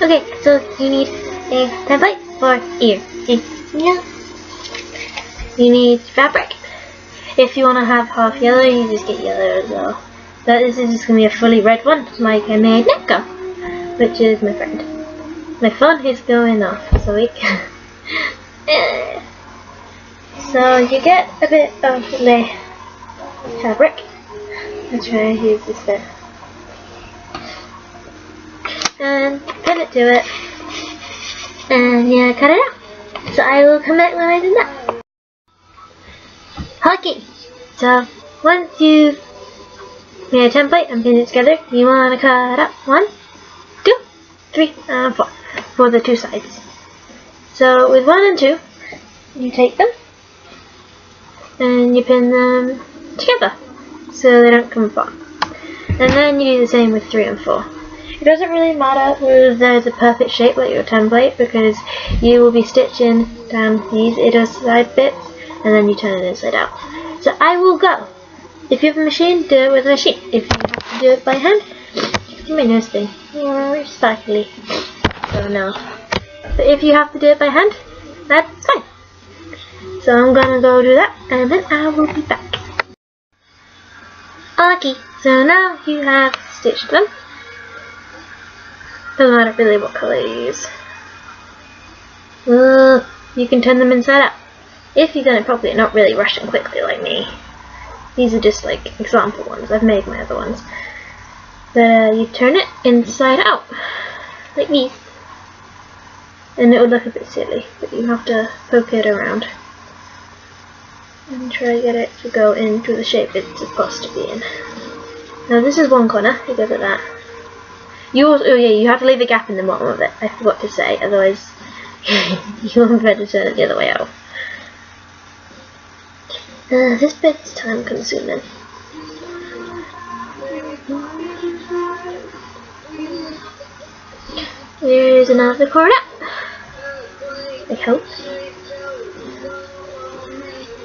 Okay, so you need a template for ear. You need fabric. If you want to have half yellow, you just get yellow as well. But this is just going to be a fully red one, like I made Neko, which is my friend. My phone is going off, so we can. So you get a bit of the fabric. I'll try and use this bit. And pin it to it. And yeah, cut it out. So I will come back when I do that. Okay, so once you've made a template and pinned it together, you want to cut up 1, 2, 3, and 4 for the 2 sides. So with 1 and 2, you take them and you pin them together so they don't come apart. And then you do the same with 3 and 4. It doesn't really matter whether there's a perfect shape like your template, because you will be stitching down these inner side bits and then you turn it inside out. So I will go. If you have a machine, do it with a machine. If you have to do it by hand, do my nose thing. Sparkly. So no. But if you have to do it by hand, that's fine. So I'm gonna go do that and then I will be back. Okay, so now you have stitched them. Doesn't matter really what colour you use. You can turn them inside out. If you've done it properly and not really rushing quickly like me. These are just like example ones. I've made my other ones. But you turn it inside out. Like these. And it will look a bit silly. But you have to poke it around. And try to get it to go into the shape it's supposed to be in. Now this is one corner. You go to that. You also, oh yeah, you have to leave a gap in the bottom of it. I forgot to say. Otherwise, you won't be able to turn it the other way out. This bit's time consuming. There's another corner. I hope.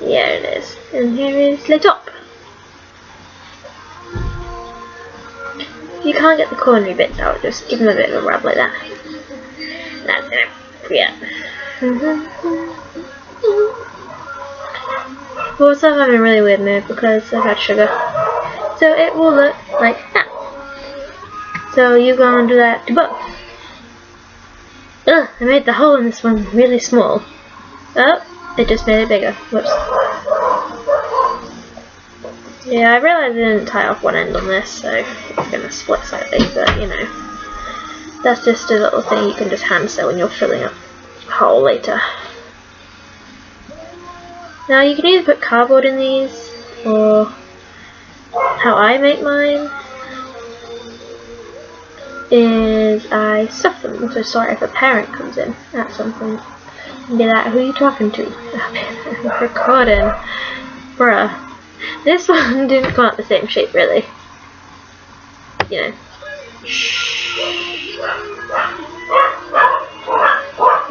Yeah, it is. And here is the top. If you can't get the cornery bits out, just give them a bit of a rub like that. That's it. Yeah. Also, I'm in a really weird mood because I've had sugar. So it will look like that. So you go and do that to both. Ugh, I made the hole in this one really small. Oh, it just made it bigger. Whoops. Yeah, I realised I didn't tie off one end on this, so it's going to split slightly, but you know. That's just a little thing you can just hand sew when you're filling up a hole later. Now you can either put cardboard in these, or how I make mine is I stuff them. Also, sorry if a parent comes in at some point and be like, who are you talking to? I'm recording. Bruh. This one didn't come out the same shape really. You know.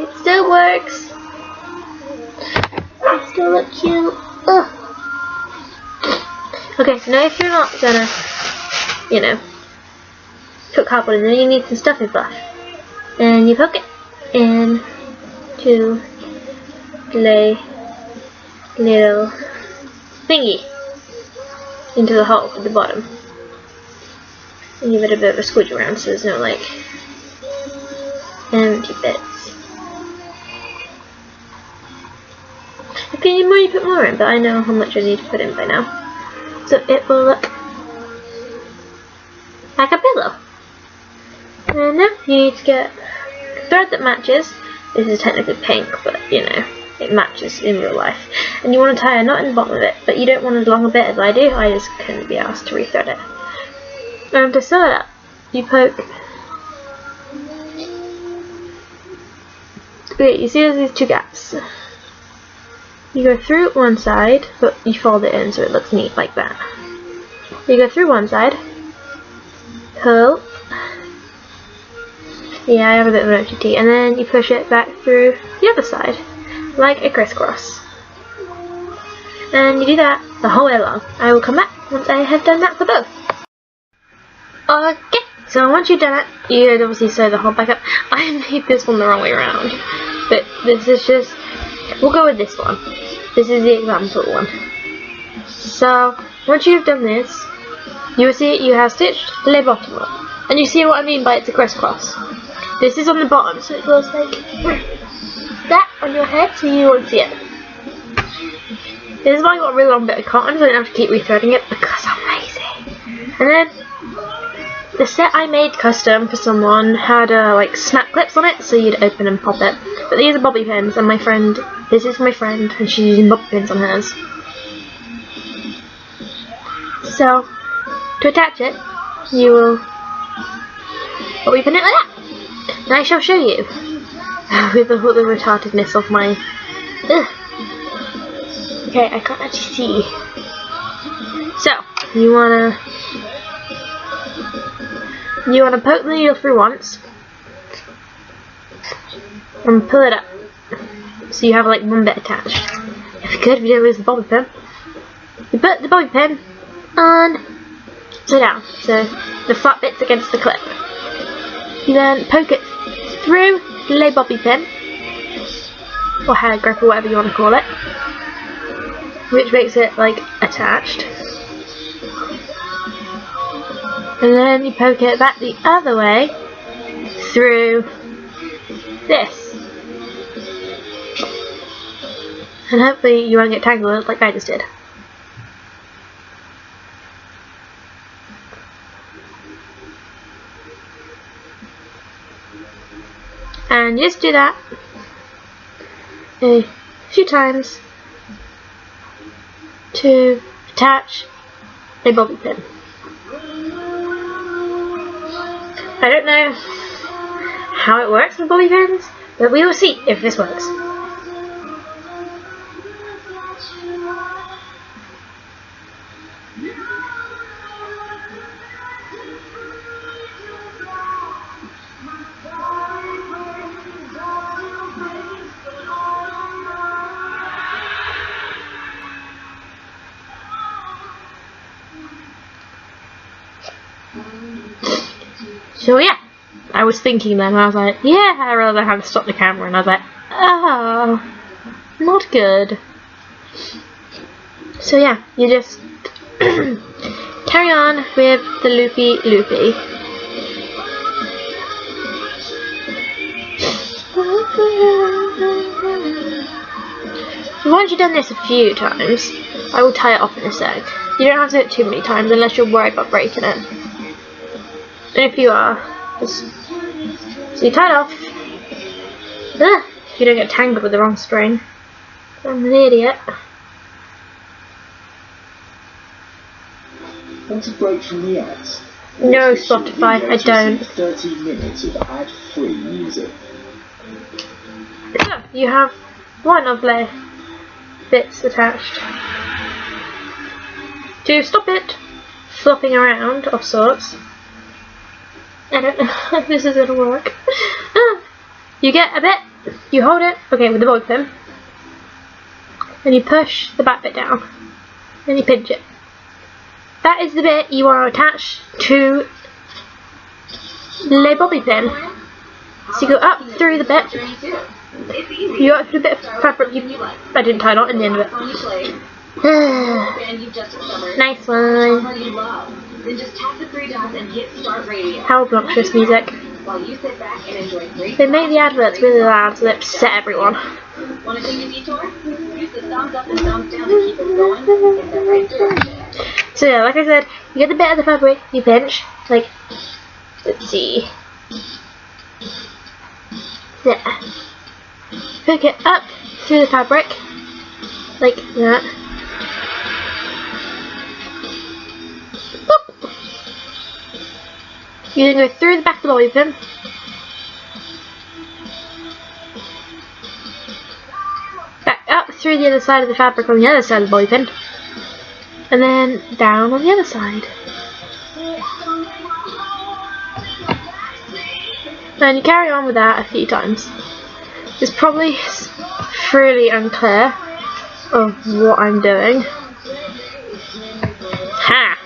It still works. They still look cute. Ugh. Okay, so now if you're not gonna, you know, put cardboard in there, you need some stuffing fluff. And you poke it into the little thingy into the hole at the bottom. And give it a bit of a squidge around so there's no like empty bits. If you need more, you put more in, but I know how much I need to put in by now. So it will look like a pillow. And now you need to get a thread that matches. This is technically pink, but you know, it matches in real life. And you want to tie a knot in the bottom of it, but you don't want as long a bit as I do. I just couldn't be asked to rethread it. And to sew it up, you poke. Wait, you see there's these 2 gaps. You go through one side, but you fold it in so it looks neat like that. You go through one side, pull. Yeah, I have a bit of an OTT, and then you push it back through the other side, like a crisscross. And you do that the whole way along. I will come back once I have done that for both. Okay, So once you've done it, you'd obviously sew the hole back up. I made this one the wrong way around, but this is just, we'll go with this one. This is the example one. So once you've done this, you will see you have stitched the bottom up, and you see what I mean by it's a crisscross. This is on the bottom, so it goes like that on your head, so you won't see it. This is why I got a really long bit of cotton, so I don't have to keep rethreading it because I'm lazy. And then the set I made custom for someone had like snap clips on it, so you'd open and pop it. But these are bobby pins, and this is my friend, and she's using bobby pins on hers. So to attach it, you will bobby pin it like that. And I shall show you with all the retardedness of my. Okay, I can't actually see. So you wanna poke the needle through once and pull it up, so you have like one bit attached. If you could, if you don't lose the bobby pin, you put the bobby pin on upside down, so the flat bit's against the clip. You then poke it through the bobby pin, or hair grip, or whatever you want to call it, which makes it like attached. And then you poke it back the other way through this. And hopefully you won't get tangled like I just did. And just do that a few times to attach a bobby pin. I don't know how it works with bobby pins, but we will see if this works. So yeah, I was thinking then, and I was like, yeah, I realised I had to stop the camera, and I was like, oh, not good. So yeah, you just carry on with the loopy. Once you've done this a few times, I will tie it off in a sec. You don't have to do it too many times unless you're worried about breaking it. And if you are, just so you tie it off. If you don't get tangled with the wrong string. I'm an idiot. Want a break from the ads? No, Spotify, I don't. 30 minutes of ad-free music. So, you have one of the bits attached. To stop it flopping around of sorts. I don't know if this is going to work. You get a bit, you hold it, okay, with the bobby pin, and you push the back bit down, and you pinch it. That is the bit you want to attach to the bobby pin. So you go up through the bit, you go up through the bit of fabric, I didn't tie a knot in the end of it. Nice one. Then just tap the 3 dots and hit start radio. How obnoxious music. While you sit back and enjoy great. They make the adverts really loud so they upset everyone. Want to take a detour? Use the thumbs up and thumbs down to keep it going in the right direction. So yeah, like I said, you get the bit of the fabric, you pinch, like, let's see. There. Hook it up through the fabric, like that. You then go through the back of the bobby pin, back up through the other side of the fabric on the other side of the bobby pin, and then down on the other side. And you carry on with that a few times. It's probably fairly unclear of what I'm doing. Ha!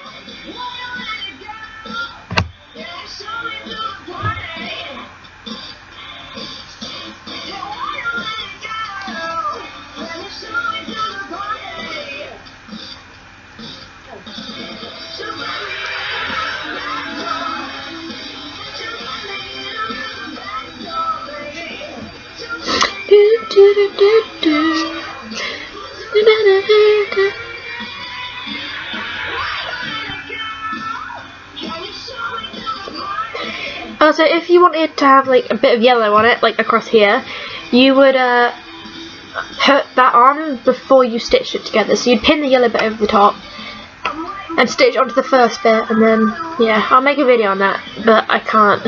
Also, if you wanted to have like a bit of yellow on it, like across here, you would put that on before you stitched it together. So you'd pin the yellow bit over the top and stitch onto the first bit, and then yeah, I'll make a video on that, but I can't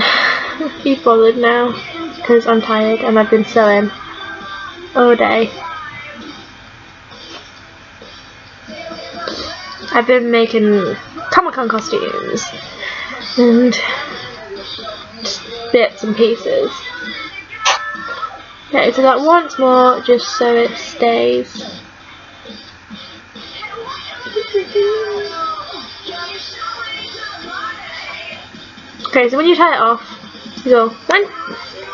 be bothered now because I'm tired and I've been sewing all day. I've been making Comic-Con costumes and just bits and pieces. Okay, so that once more, just so it stays. Okay, so when you tie it off, you go one,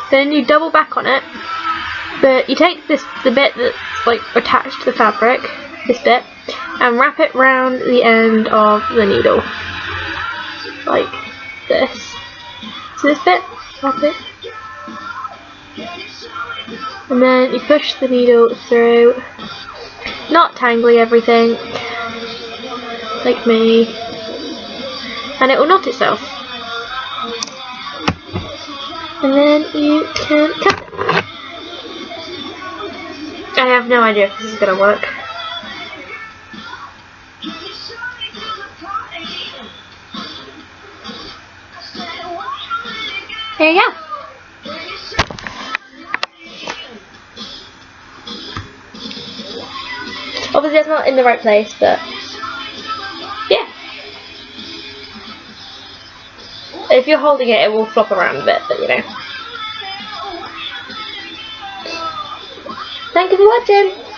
then you double back on it, but you take the bit that's like attached to the fabric, this bit, and wrap it round the end of the needle, like this. So this bit, wrap it, and then you push the needle through, not tangling everything, like me, and it will knot itself. And then you can cut it. I have no idea if this is going to work. There you go. Obviously it's not in the right place, but yeah. If you're holding it, it will flop around a bit, but you know. Thank you for watching.